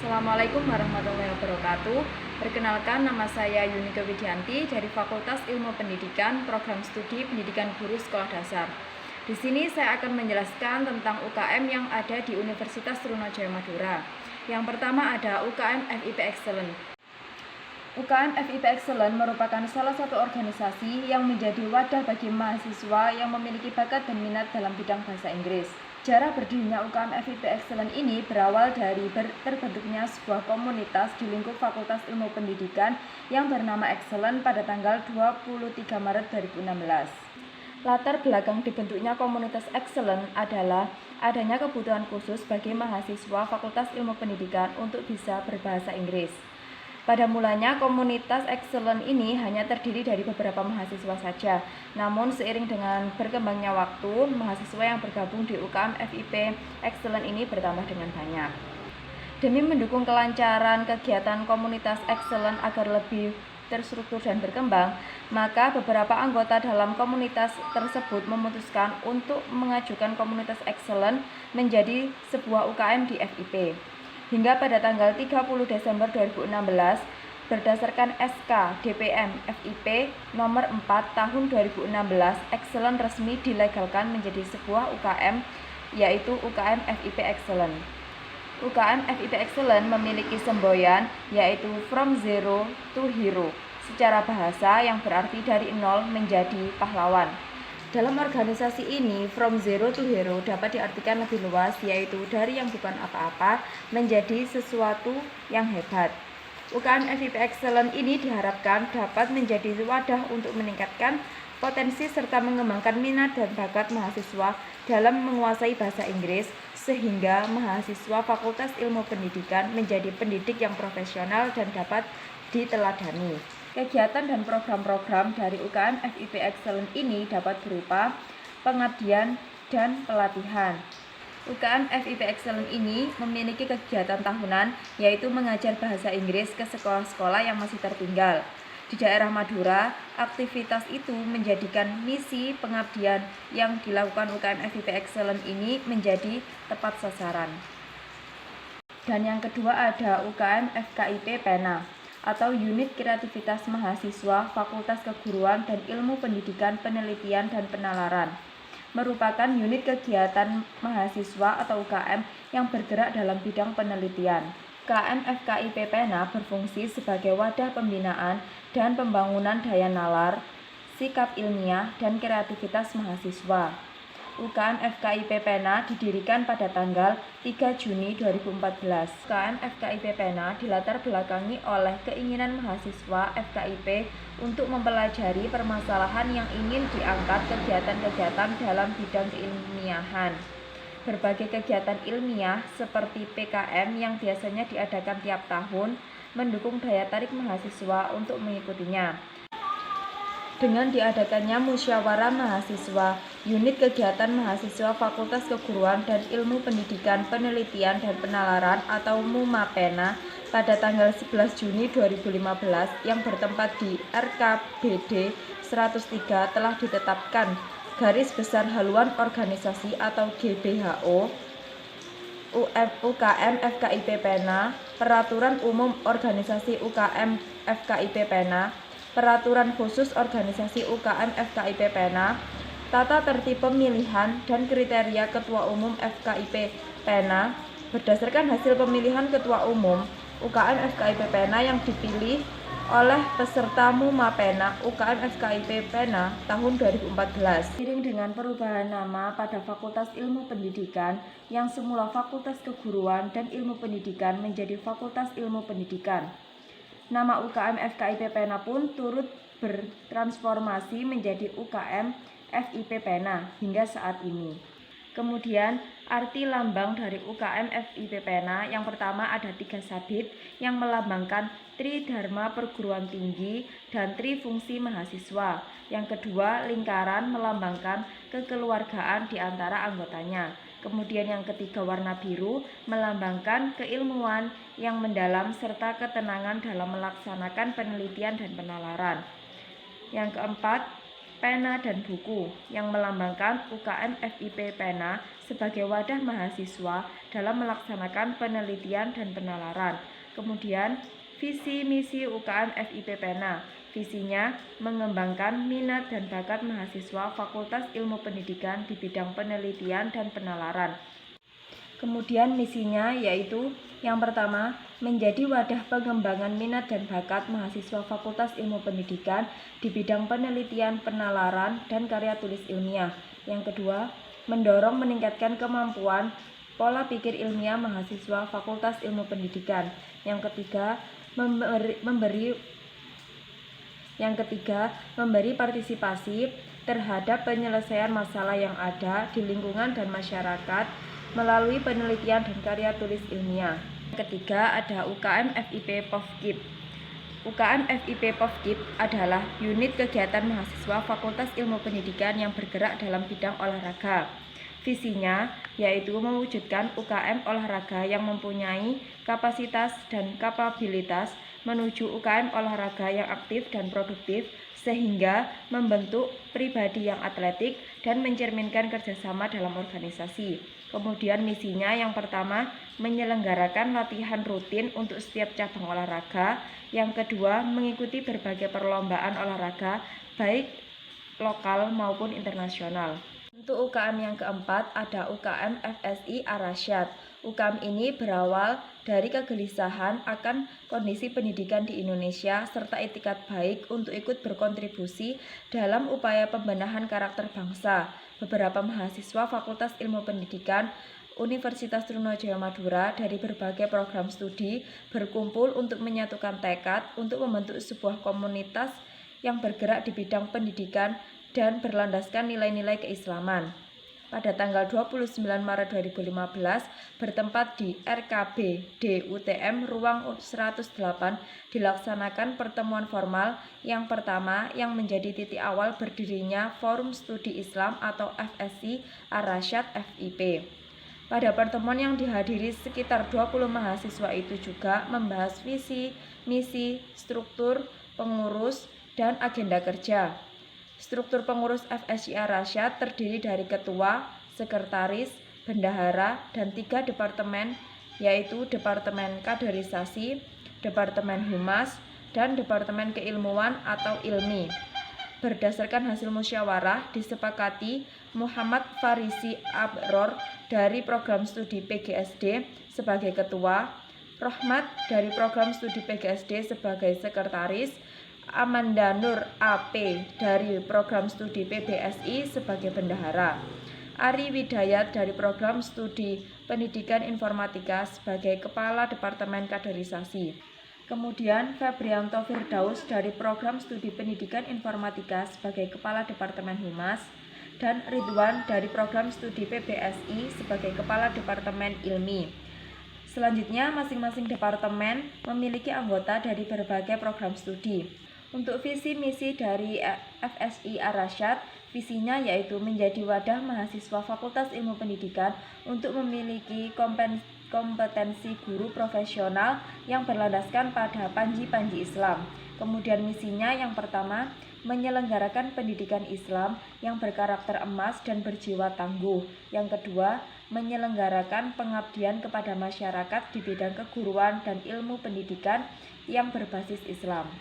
Assalamualaikum warahmatullahi wabarakatuh. Perkenalkan, nama saya Yunike Widianti dari Fakultas Ilmu Pendidikan, Program Studi Pendidikan Guru Sekolah Dasar. Di sini saya akan menjelaskan tentang UKM yang ada di Universitas Trunojoyo Madura. Yang pertama ada UKM FIP Excellent. UKM FIP Excellent merupakan salah satu organisasi yang menjadi wadah bagi mahasiswa yang memiliki bakat dan minat dalam bidang bahasa Inggris. Sejarah berdirinya UKM FIP Excellent ini berawal dari terbentuknya sebuah komunitas di lingkup Fakultas Ilmu Pendidikan yang bernama Excellent pada tanggal 23 Maret 2016. Latar belakang dibentuknya komunitas Excellent adalah adanya kebutuhan khusus bagi mahasiswa Fakultas Ilmu Pendidikan untuk bisa berbahasa Inggris. Pada mulanya, komunitas Excellent ini hanya terdiri dari beberapa mahasiswa saja. Namun, seiring dengan berkembangnya waktu, mahasiswa yang bergabung di UKM FIP Excellent ini bertambah dengan banyak. Demi mendukung kelancaran kegiatan komunitas Excellent agar lebih terstruktur dan berkembang, maka beberapa anggota dalam komunitas tersebut memutuskan untuk mengajukan komunitas Excellent menjadi sebuah UKM di FIP. Hingga pada tanggal 30 Desember 2016, berdasarkan SK DPM FIP nomor 4 tahun 2016, Excellent resmi dilegalkan menjadi sebuah UKM, yaitu UKM FIP Excellent. UKM FIP Excellent memiliki semboyan, yaitu From Zero to Hero, secara bahasa yang berarti dari nol menjadi pahlawan. Dalam organisasi ini, from zero to hero dapat diartikan lebih luas, yaitu dari yang bukan apa-apa menjadi sesuatu yang hebat. UKM FIP Excellent ini diharapkan dapat menjadi wadah untuk meningkatkan potensi serta mengembangkan minat dan bakat mahasiswa dalam menguasai bahasa Inggris, sehingga mahasiswa Fakultas Ilmu Pendidikan menjadi pendidik yang profesional dan dapat diteladani. Kegiatan dan program-program dari UKM FIP Excellent ini dapat berupa pengabdian dan pelatihan. UKM FIP Excellent ini memiliki kegiatan tahunan, yaitu mengajar bahasa Inggris ke sekolah-sekolah yang masih tertinggal. Di daerah Madura, aktivitas itu menjadikan misi pengabdian yang dilakukan UKM FIP Excellent ini menjadi tepat sasaran. Dan yang kedua ada UKM FKIP Pena, atau Unit Kreativitas Mahasiswa Fakultas Keguruan dan Ilmu Pendidikan Penelitian dan Penalaran, merupakan unit kegiatan mahasiswa atau UKM yang bergerak dalam bidang penelitian. UKM FKIP Pena berfungsi sebagai wadah pembinaan dan pembangunan daya nalar, sikap ilmiah, dan kreativitas mahasiswa. UKM FKIP Pena didirikan pada tanggal 3 Juni 2014. UKM FKIP Pena dilatar belakangi oleh keinginan mahasiswa FKIP untuk mempelajari permasalahan yang ingin diangkat kegiatan-kegiatan dalam bidang keilmiahan. Berbagai kegiatan ilmiah seperti PKM yang biasanya diadakan tiap tahun mendukung daya tarik mahasiswa untuk mengikutinya. Dengan diadakannya musyawarah mahasiswa, unit kegiatan mahasiswa Fakultas Keguruan dan Ilmu Pendidikan Penelitian dan Penalaran atau MUMAPENA pada tanggal 11 Juni 2015 yang bertempat di RKBD 103 telah ditetapkan garis besar haluan organisasi atau GBHO UKM FKIP Pena, Peraturan Umum Organisasi UKM FKIP Pena, Peraturan Khusus Organisasi UKM FKIP Pena, Tata Tertib Pemilihan dan Kriteria Ketua Umum FKIP Pena. Berdasarkan hasil pemilihan Ketua Umum UKM FKIP Pena yang dipilih oleh peserta MUMAPENA UKM FKIP Pena tahun 2014. Seiring dengan perubahan nama pada Fakultas Ilmu Pendidikan yang semula Fakultas Keguruan dan Ilmu Pendidikan menjadi Fakultas Ilmu Pendidikan, nama UKM FKIP Pena pun turut bertransformasi menjadi UKM FIP Pena hingga saat ini. Kemudian, arti lambang dari UKM FIP Pena yang pertama ada 3 sabit yang melambangkan Tridharma Perguruan Tinggi dan Trifungsi Mahasiswa. Yang kedua, lingkaran melambangkan kekeluargaan di antara anggotanya. Kemudian yang ketiga, warna biru melambangkan keilmuan yang mendalam serta ketenangan dalam melaksanakan penelitian dan penalaran. Yang keempat, pena dan buku yang melambangkan UKM FIP Pena sebagai wadah mahasiswa dalam melaksanakan penelitian dan penalaran. Kemudian visi misi UKM FIP Pena. Visinya mengembangkan minat dan bakat mahasiswa Fakultas Ilmu Pendidikan di bidang penelitian dan penalaran. Kemudian misinya yaitu yang pertama, menjadi wadah pengembangan minat dan bakat mahasiswa Fakultas Ilmu Pendidikan di bidang penelitian, penalaran, dan karya tulis ilmiah. Yang kedua, mendorong meningkatkan kemampuan pola pikir ilmiah mahasiswa Fakultas Ilmu Pendidikan. Yang ketiga, memberi partisipasi terhadap penyelesaian masalah yang ada di lingkungan dan masyarakat melalui penelitian dan karya tulis ilmiah. Ketiga, ada UKM FIP Povkip. UKM FIP Povkip adalah unit kegiatan mahasiswa Fakultas Ilmu Pendidikan yang bergerak dalam bidang olahraga. Visinya yaitu mewujudkan UKM olahraga yang mempunyai kapasitas dan kapabilitas menuju UKM olahraga yang aktif dan produktif, sehingga membentuk pribadi yang atletik dan mencerminkan kerjasama dalam organisasi. Kemudian misinya yang pertama, menyelenggarakan latihan rutin untuk setiap cabang olahraga. Yang kedua, mengikuti berbagai perlombaan olahraga baik lokal maupun internasional. Untuk UKM yang keempat ada UKM FSI Ar-Rasyad. UKM ini berawal dari kegelisahan akan kondisi pendidikan di Indonesia serta itikat baik untuk ikut berkontribusi dalam upaya pembenahan karakter bangsa. Beberapa mahasiswa Fakultas Ilmu Pendidikan Universitas Trunojoyo Madura dari berbagai program studi berkumpul untuk menyatukan tekad untuk membentuk sebuah komunitas yang bergerak di bidang pendidikan dan berlandaskan nilai-nilai keislaman. Pada tanggal 29 Maret 2015 bertempat di RKB DUTM Ruang 108 dilaksanakan pertemuan formal yang pertama yang menjadi titik awal berdirinya Forum Studi Islam atau FSI Ar-Rasyad FIP. Pada pertemuan yang dihadiri sekitar 20 mahasiswa itu juga membahas visi, misi, struktur, pengurus, dan agenda kerja. Struktur pengurus FSI Ar-Rasyad terdiri dari ketua, sekretaris, bendahara, dan 3 departemen, yaitu Departemen Kaderisasi, Departemen Humas, dan Departemen Keilmuan atau Ilmi. Berdasarkan hasil musyawarah, disepakati Muhammad Farisi Abror dari program studi PGSD sebagai ketua, Rohmat dari program studi PGSD sebagai sekretaris, Amanda Nur AP dari program studi PBSI sebagai bendahara, Ari Widayat dari program studi Pendidikan Informatika sebagai kepala Departemen Kaderisasi. Kemudian Febrianto Firdaus dari program studi Pendidikan Informatika sebagai kepala Departemen Humas, dan Ridwan dari program studi PBSI sebagai kepala Departemen Ilmi. Selanjutnya, masing-masing departemen memiliki anggota dari berbagai program studi. Untuk visi misi dari FSI Ar-Rasyad, visinya yaitu menjadi wadah mahasiswa Fakultas Ilmu Pendidikan untuk memiliki kompetensi guru profesional yang berlandaskan pada panji-panji Islam. Kemudian misinya yang pertama, menyelenggarakan pendidikan Islam yang berkarakter emas dan berjiwa tangguh. Yang kedua, menyelenggarakan pengabdian kepada masyarakat di bidang keguruan dan ilmu pendidikan yang berbasis Islam.